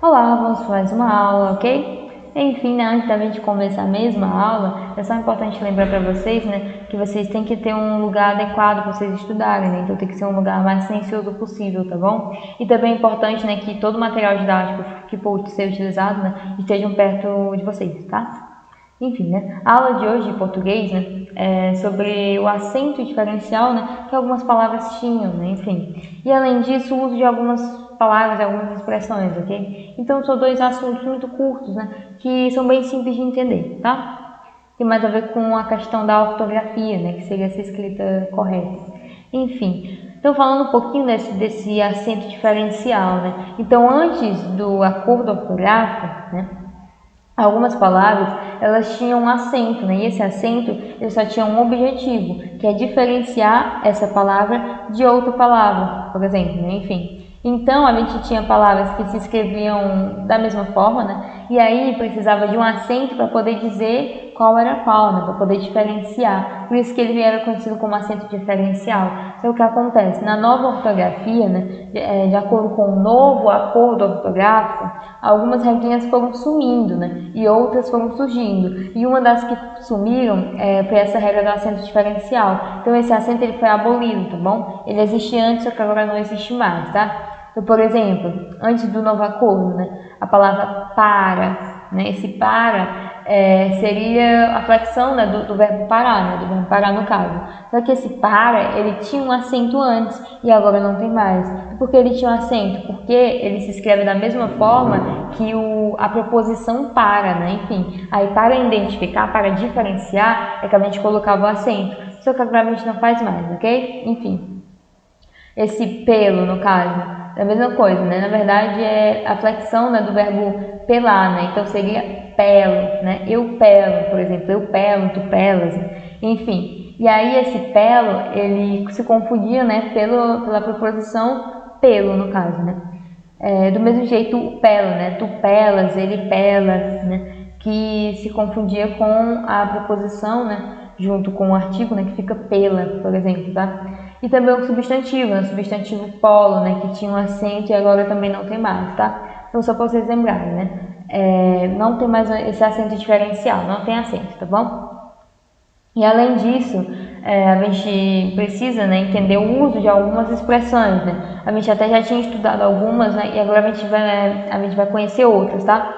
Olá, vamos para mais uma aula, ok? Enfim, né, antes da gente começar mesmo a aula, é só importante lembrar para vocês, né, que vocês têm que ter um lugar adequado para vocês estudarem, né? Então tem que ser um lugar mais silencioso possível, tá bom? E também é importante, né, que todo o material didático que for ser utilizado, né, estejam perto de vocês, tá? Enfim, né, a aula de hoje de português, né, é sobre o acento diferencial, né, que algumas palavras tinham, né, enfim. E além disso, o uso de algumas palavras, algumas expressões, ok? Então são dois assuntos muito curtos, né, que são bem simples de entender, tá? Tem mais a ver com a questão da ortografia, né, que seria essa escrita correta. Enfim, então falando um pouquinho desse acento diferencial, né? Então antes do acordo ortográfico, né, algumas palavras, elas tinham um acento, né? E esse acento, ele só tinha um objetivo, que é diferenciar essa palavra de outra palavra, por exemplo, né? Enfim. Então, a gente tinha palavras que se escreviam da mesma forma, né? E aí precisava de um acento para poder dizer qual era qual, né? Para poder diferenciar. Por isso que ele era conhecido como acento diferencial. Então, o que acontece? Na nova ortografia, né? De acordo com o novo acordo ortográfico, algumas regrinhas foram sumindo, né? E outras foram surgindo. E uma das que sumiram foi essa regra do acento diferencial. Então, esse acento ele foi abolido, tá bom? Ele existia antes, só que agora não existe mais, tá? Então, por exemplo, antes do novo acordo, né, a palavra para, né, esse para seria a flexão, né, do verbo parar, né, do verbo parar no caso. Só que esse para, ele tinha um acento antes e agora não tem mais. E por que ele tinha um acento? Porque ele se escreve da mesma forma que a preposição para, né, enfim. Aí para identificar, para diferenciar, é que a gente colocava o acento. Só que agora a gente não faz mais, ok? Enfim. Esse pelo, no caso, é a mesma coisa, né? Na verdade, é a flexão, né, do verbo pelar, né? Então, seria pelo, né? Eu pelo, por exemplo. Eu pelo, tu pelas. Enfim. E aí, esse pelo, ele se confundia, né? Pela preposição pelo, no caso, né? Do mesmo jeito, o pelo, né? Tu pelas, ele pela, né? Que se confundia com a preposição, né? Junto com o artigo, né? Que fica pela, por exemplo, tá? E também o substantivo, né? O substantivo polo, né? Que tinha um acento e agora também não tem mais, tá? Então, só para vocês lembrarem, né? Não tem mais esse acento diferencial, não tem acento, tá bom? E além disso, a gente precisa, né, entender o uso de algumas expressões, né? A gente até já tinha estudado algumas, né? E agora a gente vai conhecer outras, tá?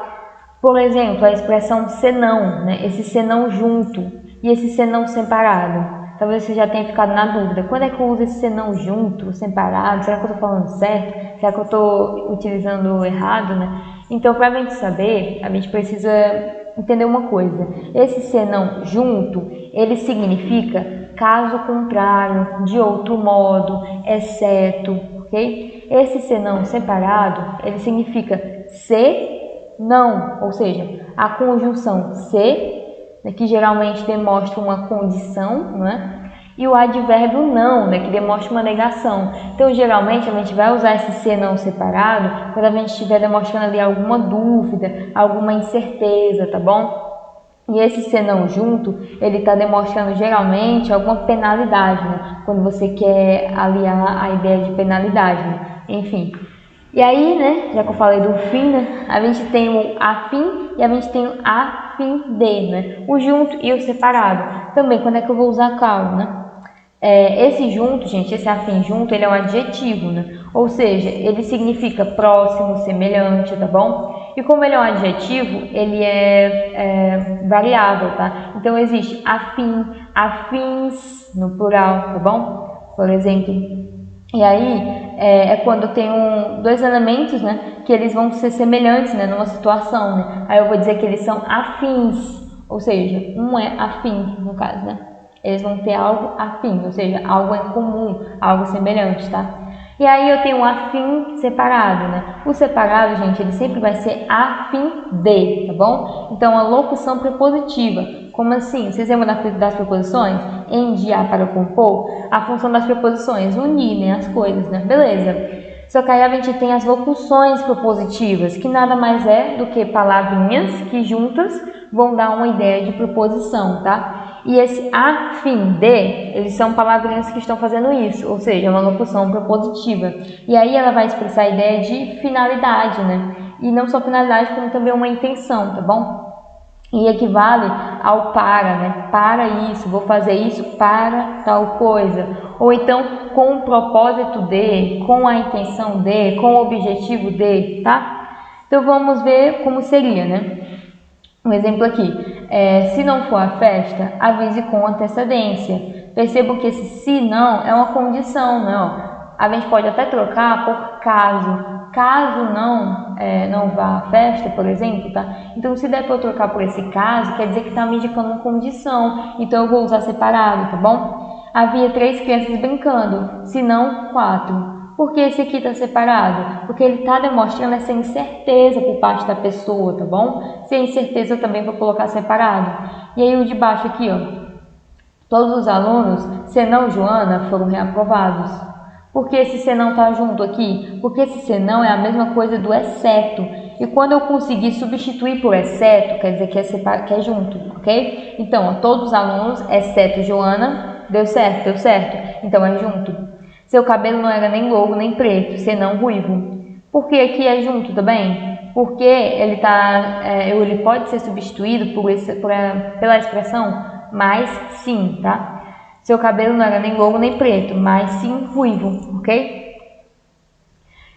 Por exemplo, a expressão senão, né? Esse senão junto e esse senão separado. Talvez você já tenha ficado na dúvida. Quando é que eu uso esse senão junto, separado? Será que eu estou falando certo? Será que eu estou utilizando errado, né? Então, para a gente saber, a gente precisa entender uma coisa. Esse senão junto, ele significa caso contrário, de outro modo, exceto, ok? Esse senão separado, ele significa se, não, ou seja, a conjunção se, né, que geralmente demonstra uma condição, não é? E o advérbio não, né, que demonstra uma negação. Então, geralmente, a gente vai usar esse se não separado quando a gente estiver demonstrando ali alguma dúvida, alguma incerteza, tá bom? E esse se não junto, ele está demonstrando geralmente alguma penalidade, né? Quando você quer aliar a ideia de penalidade, né? Enfim. E aí, né, já que eu falei do fim, né, a gente tem o afim e a gente tem o a fim de, né? O junto e o separado. Também, quando é que eu vou usar qual, né? Esse junto, gente, esse afim junto, ele é um adjetivo, né? Ou seja, ele significa próximo, semelhante, tá bom? E como ele é um adjetivo, ele é variável, tá? Então, existe afim, afins, no plural, tá bom? Por exemplo. E aí, quando eu tenho dois elementos, né? Que eles vão ser semelhantes, né? Numa situação, né? Aí eu vou dizer que eles são afins. Ou seja, um é afim, no caso, né? Eles vão ter algo afim, ou seja, algo em comum, algo semelhante, tá? E aí eu tenho um afim separado, né? O separado, gente, ele sempre vai ser afim de, tá bom? Então, a locução prepositiva. Como assim? Vocês lembram das preposições? Em, de, a, para compor? A função das preposições, unir, né, as coisas, né? Beleza. Só que aí a gente tem as locuções propositivas, que nada mais é do que palavrinhas que juntas vão dar uma ideia de preposição, tá? E esse a fim de, eles são palavrinhas que estão fazendo isso, ou seja, uma locução propositiva. E aí ela vai expressar a ideia de finalidade, né? E não só finalidade, como também uma intenção, tá bom? E equivale ao para, né? Para isso, vou fazer isso para tal coisa. Ou então, com o propósito de, com a intenção de, com o objetivo de, tá? Então, vamos ver como seria, né? Um exemplo aqui. Se não for a festa, avise com antecedência. Percebam que esse se não é uma condição, né? Ó, a gente pode até trocar por caso. Caso não vá à festa, por exemplo, tá? Então, se der para eu trocar por esse caso, quer dizer que está me indicando uma condição. Então, eu vou usar separado, tá bom? Havia 3 crianças brincando, se não 4. Por que esse aqui está separado? Porque ele está demonstrando essa incerteza por parte da pessoa, tá bom? Se é incerteza, eu também vou colocar separado. E aí o de baixo aqui, ó. Todos os alunos, senão Joana, foram reaprovados. Por que esse senão está junto aqui? Porque esse senão é a mesma coisa do exceto. E quando eu conseguir substituir por exceto, quer dizer que é junto, ok? Então, ó, todos os alunos, exceto Joana, deu certo. Então é junto. Seu cabelo não era nem louro nem preto, senão ruivo. Por que aqui é junto também? Porque ele pode ser substituído pela expressão mas sim, tá? Seu cabelo não era nem louro nem preto, mas sim ruivo, ok?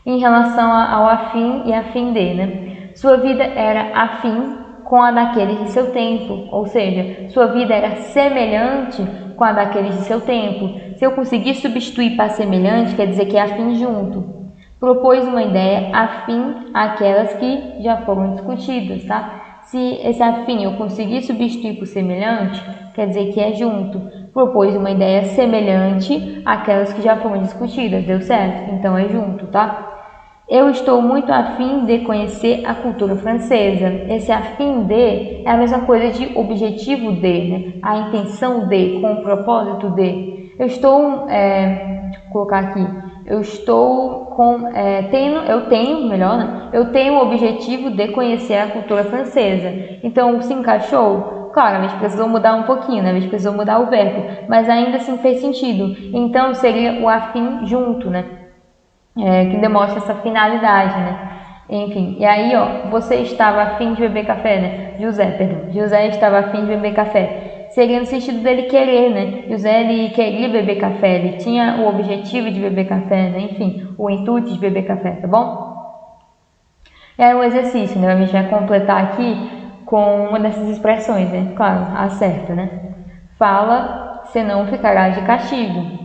Em relação ao afim e afim de, né? Sua vida era afim com a daqueles de seu tempo, ou seja, sua vida era semelhante com a daqueles de seu tempo. Se eu conseguir substituir para semelhante, quer dizer que é afim junto. Propôs uma ideia afim àquelas que já foram discutidas, tá? Se esse afim eu conseguir substituir por semelhante, quer dizer que é junto. Propôs uma ideia semelhante àquelas que já foram discutidas, deu certo? Então é junto, tá? Eu estou muito afim de conhecer a cultura francesa. Esse afim de é a mesma coisa de objetivo de, né? A intenção de, com o propósito de. Deixa eu colocar aqui. Eu tenho o objetivo de conhecer a cultura francesa. Então, se encaixou? Claro, a gente precisou mudar um pouquinho, né? A gente precisou mudar o verbo, mas ainda assim fez sentido. Então, seria o afim junto, né? Que demonstra essa finalidade, né? Enfim, e aí, ó, você estava afim de beber café, né? José estava afim de beber café. Seria no sentido dele querer, né? José, ele queria beber café, ele tinha o objetivo de beber café, né? Enfim, o intuito de beber café, tá bom? E aí um exercício, né? A gente vai completar aqui com uma dessas expressões, né? Claro, a certa, né? Fala, senão ficará de castigo.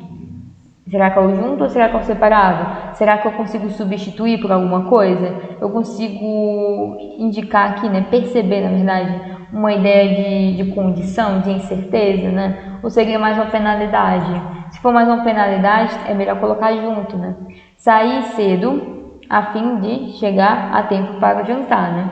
Será que é o junto ou será que é o separado? Será que eu consigo substituir por alguma coisa? Eu consigo indicar aqui, né? Perceber, na verdade, uma ideia de condição, de incerteza, né? Ou seria mais uma penalidade? Se for mais uma penalidade, é melhor colocar junto, né? Sair cedo a fim de chegar a tempo para o jantar, né?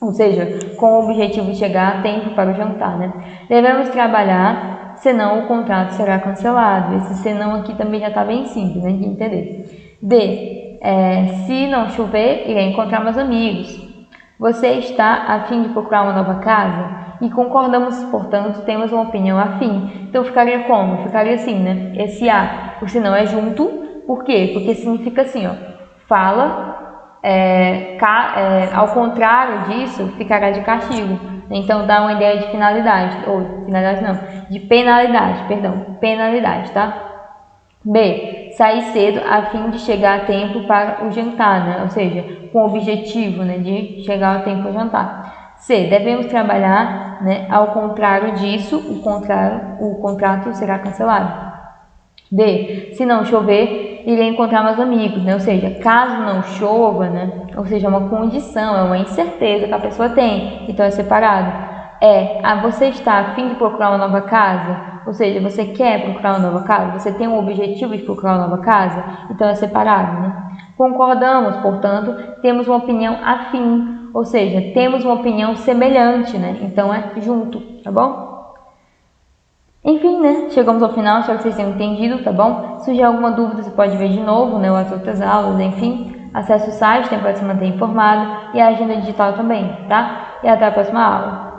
Ou seja, com o objetivo de chegar a tempo para o jantar, né? Devemos trabalhar, senão o contrato será cancelado. Esse senão aqui também já está bem simples, né, de entender. Se não chover, irei encontrar meus amigos. Você está a fim de procurar uma nova casa? E concordamos, portanto, temos uma opinião afim. Então ficaria como? Ficaria assim, né? Esse a, o senão é junto. Por quê? Porque significa assim, ó. Fala, ao contrário disso, ficará de castigo. Então dá uma ideia de finalidade, ou finalidade não, de penalidade, tá? B. Sair cedo a fim de chegar a tempo para o jantar, né? Ou seja, com o objetivo, né, de chegar a tempo ao jantar. C. Devemos trabalhar, né? Ao contrário disso, o contrato será cancelado. D. Se não chover, irei encontrar meus amigos, né? Ou seja, caso não chova, né? Ou seja, é uma condição, é uma incerteza que a pessoa tem, então é separado. Você está a fim de procurar uma nova casa? Ou seja, você quer procurar uma nova casa? Você tem um objetivo de procurar uma nova casa? Então é separado, né? Concordamos, portanto, temos uma opinião afim, ou seja, temos uma opinião semelhante, né? Então é junto, tá bom? Enfim, né? Chegamos ao final, espero que vocês tenham entendido, tá bom? Se tiver alguma dúvida, você pode ver de novo, né? Ou as outras aulas, enfim. Acesse o site, para se manter informado, e a agenda digital também, tá? E até a próxima aula.